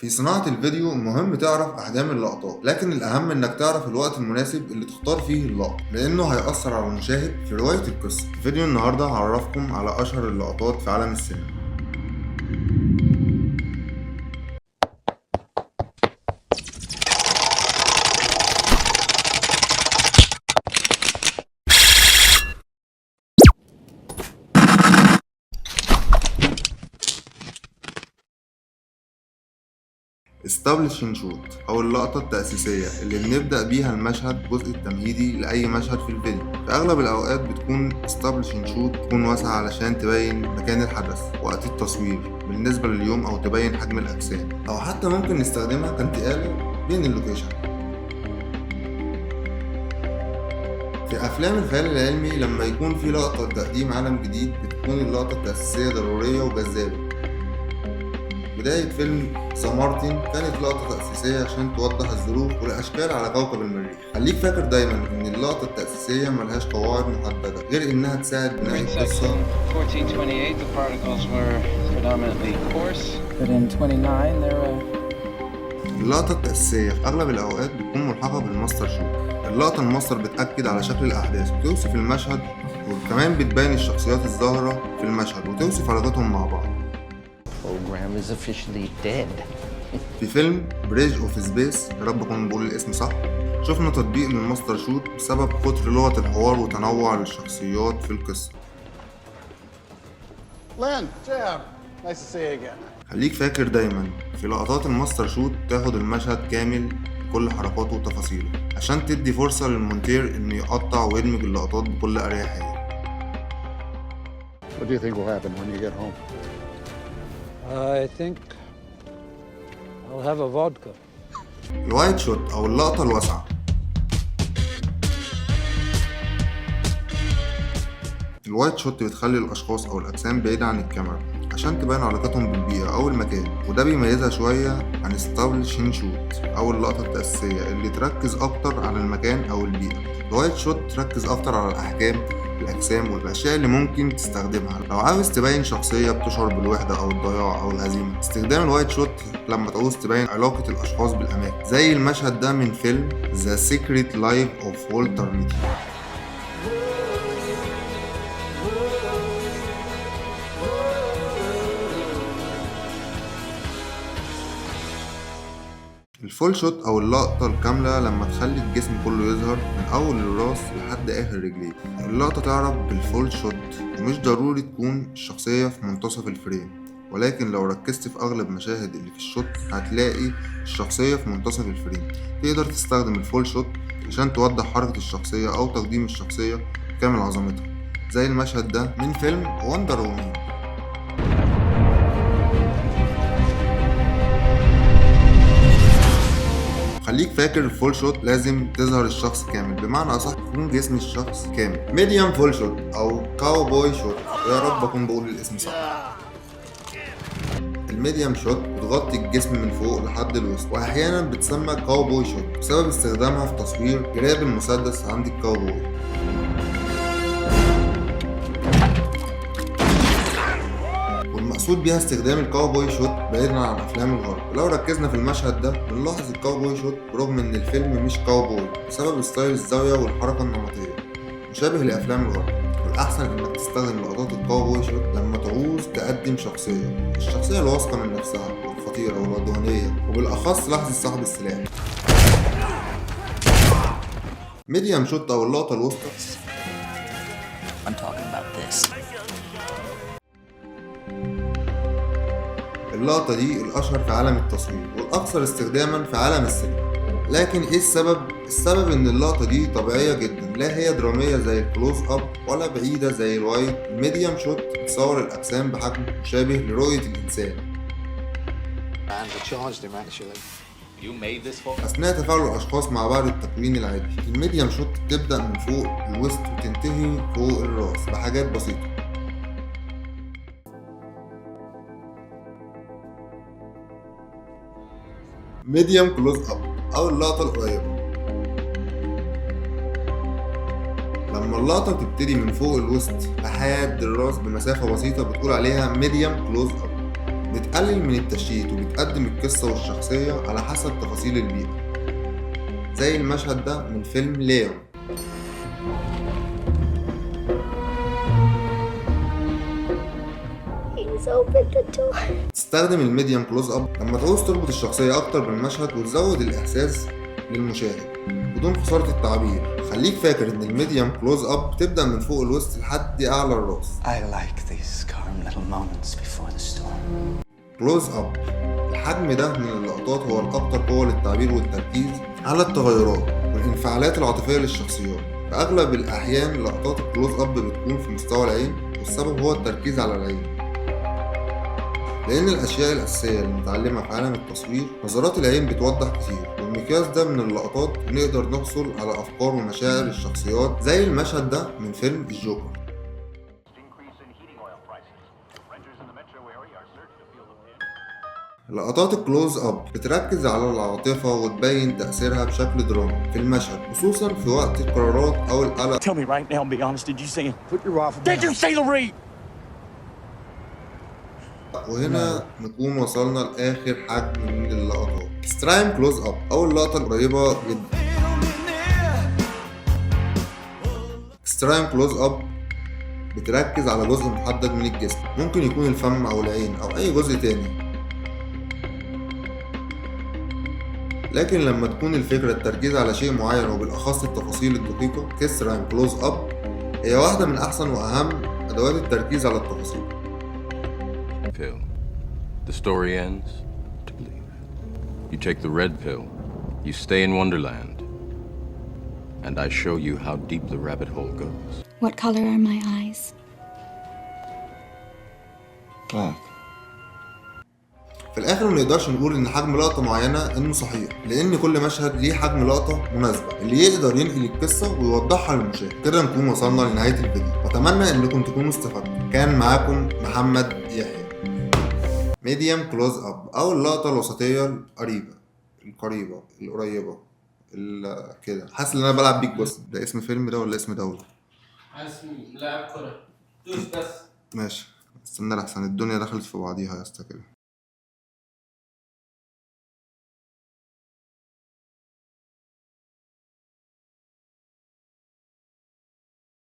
في صناعة الفيديو مهم تعرف أحجام اللقطات، لكن الأهم إنك تعرف الوقت المناسب اللي تختار فيه اللقطة، لأنه هيأثر على المشاهد في رواية القصة. في فيديو النهاردة هعرفكم على أشهر اللقطات في عالم السينما. establishing shot أو اللقطة التأسيسية اللي بنبدأ بيها المشهد، الجزء التمهيدي لأي مشهد في الفيديو. في أغلب الأوقات بتكون establishing shot تكون واسعة علشان تبين مكان الحدث، وقت التصوير بالنسبة لليوم، أو تبين حجم الأجسام، أو حتى ممكن نستخدمها كانتقال بين اللوكيشن. في أفلام الخيال العلمي لما يكون في لقطة لتقديم عالم جديد بتكون اللقطة التأسيسية ضرورية وجذابة. بداية فيلم ذا مارتن كانت لقطة تأسيسية عشان توضح الظروف والأشكال على كوكب المريخ. خليك فاكر دايما إن اللقطة التأسيسية ملهاش قواعد محددة غير إنها تساعد بناء القصة. 1428 the particles were predominantly coarse. But in 29 they're اللقطة التأسيسية في أغلب الأوقات بتكون ملحقة بالماستر شوت. اللقطة الماستر بتأكد على شكل الأحداث وتوصف المشهد، وكمان بتبين الشخصيات الظاهرة في المشهد وتوصف علاقتهم مع بعض. program is officially dead. في فيلم بريدج اوف سبيس، يا رب اكون بقول الاسم صح، شفنا تطبيق للماستر شوت بسبب كتر لغة الحوار وتنوع الشخصيات في القصة. Lynn, Jim, nice to see you again. خليك فاكر دايما في لقطات الماستر شوت تاخد المشهد كامل بكل حركاته وتفاصيله، عشان تدي فرصة للمونتير انه يقطع ويدمج اللقطات بكل أريحية. What do you think will happen when you get home? I think I'll have a vodka. الوايد شوت أو اللقطة الواسعة. الوايد شوت بتخلي الأشخاص أو الأجسام بعيدة عن الكاميرا عشان تبين علاقتهم بالبيئة أو المكان، وده بيميزها شوية عن establishing شوت أو اللقطة التأسيسية اللي تركز أكتر على المكان أو البيئة. الوايد شوت تركز أكتر على الأحجام، الأجسام والأشياء اللي ممكن تستخدمها لو عاوز تبين شخصية بتشعر بالوحدة أو الضياع أو الهزيمة. استخدام الوايد شوت لما تعوز تبين علاقة الأشخاص بالأماكن، زي المشهد ده من فيلم The Secret Life of Walter Mitty. الفول شوت أو اللقطة الكاملة لما تخلي الجسم كله يظهر من أول الراس لحد آخر رجليه. اللقطة تعرف بالفول شوت، ومش ضروري تكون الشخصية في منتصف الفريم، ولكن لو ركزت في أغلب مشاهد اللي في الشوت هتلاقي الشخصية في منتصف الفريم. تقدر تستخدم الفول شوت عشان توضح حركة الشخصية أو تقديم الشخصية بكامل عظمتها، زي المشهد ده من فيلم وندر وومن. خليك فاكر الفول شوت لازم تظهر الشخص كامل، بمعنى اصح يكون جسم الشخص كامل. ميديم فول شوت او كاوبوي شوت، ويا رب اكون بقول الاسم صح. الميديم شوت بتغطي الجسم من فوق لحد الوسط، واحيانا بتسمى كاوبوي شوت بسبب استخدامها في تصوير جراب المسدس عند الكاوبوي. المقصود بيها استخدام الكاوبوي شوت بعيدا عن افلام الغرب. لو ركزنا في المشهد ده بنلاحظ الكاوبوي شوت برغم ان الفيلم مش كاوبوي بسبب ستايل الزاويه والحركه النمطيه مشابه لافلام الغرب. والاحسن انك تستخدم لقطات الكاوبوي شوت لما تعوز تقدم الشخصيه الواثقه من نفسها والخطيره والعدوانيه، وبالاخص لحظه صاحب السلاح. ميديم شوت او اللقطه الوسطى I'm talking about this. اللقطة دي الأشهر في عالم التصوير والأكثر استخداما في عالم السينما. لكن إيه السبب؟ السبب إن اللقطة دي طبيعية جدا، لا هي درامية زي الكلوز أب ولا بعيدة زي الوايد. الميديم شوت بتصور الأجسام بحجم مشابه لرؤية الإنسان أثناء تفاعل الأشخاص مع بعض. التكوين العادي الميديم شوت تبدأ من فوق الوسط وتنتهي فوق الراس بحاجات بسيطة. ميديم كلوز اب او اللقطة القريبة، لما اللقطة تبتدي من فوق الوسط لحد الراس بمسافة بسيطة بتقول عليها ميديم كلوز اب. بتقلل من التشتيت وبتقدم القصة والشخصية على حسب تفاصيل البيئة، زي المشهد ده من فيلم ليو. تستخدم الميديم كلوز اب لما تعوز تربط الشخصية أكتر بالمشهد وتزود الإحساس للمشاهد بدون خسارة التعبير. خليك فاكر إن الميديم كلوز اب بتبدأ من فوق الوسط لحد أعلى الراس. I like these calm little moments before the storm. كلوز اب الحجم ده من اللقطات هو الأكثر قوة للتعبير والتركيز على التغيرات والانفعالات العاطفية للشخصيات. في أغلب الأحيان لقطات الكلوز اب بتكون في مستوى العين، والسبب هو التركيز على العين، لأن الأشياء الأساسية اللي بنتعلمها في عالم التصوير نظرات العين بتوضح كتير، والمقياس ده من اللقطات نقدر نحصل على أفكار ومشاعر الشخصيات، زي المشهد ده من فيلم الجوكر. لقطات الكلوز اب بتركز على العاطفة وتبين تأثيرها بشكل درامي في المشهد، خصوصا في وقت القرارات أو القلق. Tell me right now and be honest, did you see him? Put your rifle Did down. you see the read? وهنا نكون وصلنا لآخر حجم من اللقطات، اكسترايم كلوز اب أو اللقطة القريبة جدا. اكسترايم كلوز اب بتركز على جزء محدد من الجسم، ممكن يكون الفم أو العين أو أي جزء تاني، لكن لما تكون الفكرة التركيز على شيء معين وبالأخص التفاصيل الدقيقة، اكسترايم كلوز اب هي واحدة من أحسن وأهم أدوات التركيز على التفاصيل. Pill. The story ends to believe. You take the red pill, you stay in Wonderland, and I show you how deep the rabbit hole goes. What color are my eyes? Black. في الآخر منقدرش نقول إن حجم لقطة معينة إنه صحيح، لأن كل مشهد ليه حجم لقطة مناسبة اللي يقدر ينقل القصة ويوضحها للمشاهد. كده نكون وصلنا لنهاية الفيديو، وأتمنى إنكم تكونوا استفدتوا. كان معاكم محمد يحيى. ميديم كلوز اب أو اللقطة الوسطية القريبة كده. حاسس إن أنا بلعب بيك بوس. ده اسم فيلم ده ولا اسم دولة؟ اسم لاعب كرة. دوس بس. ماشي، استنى لحسن الدنيا دخلت في بعضيها يا اسطى كده.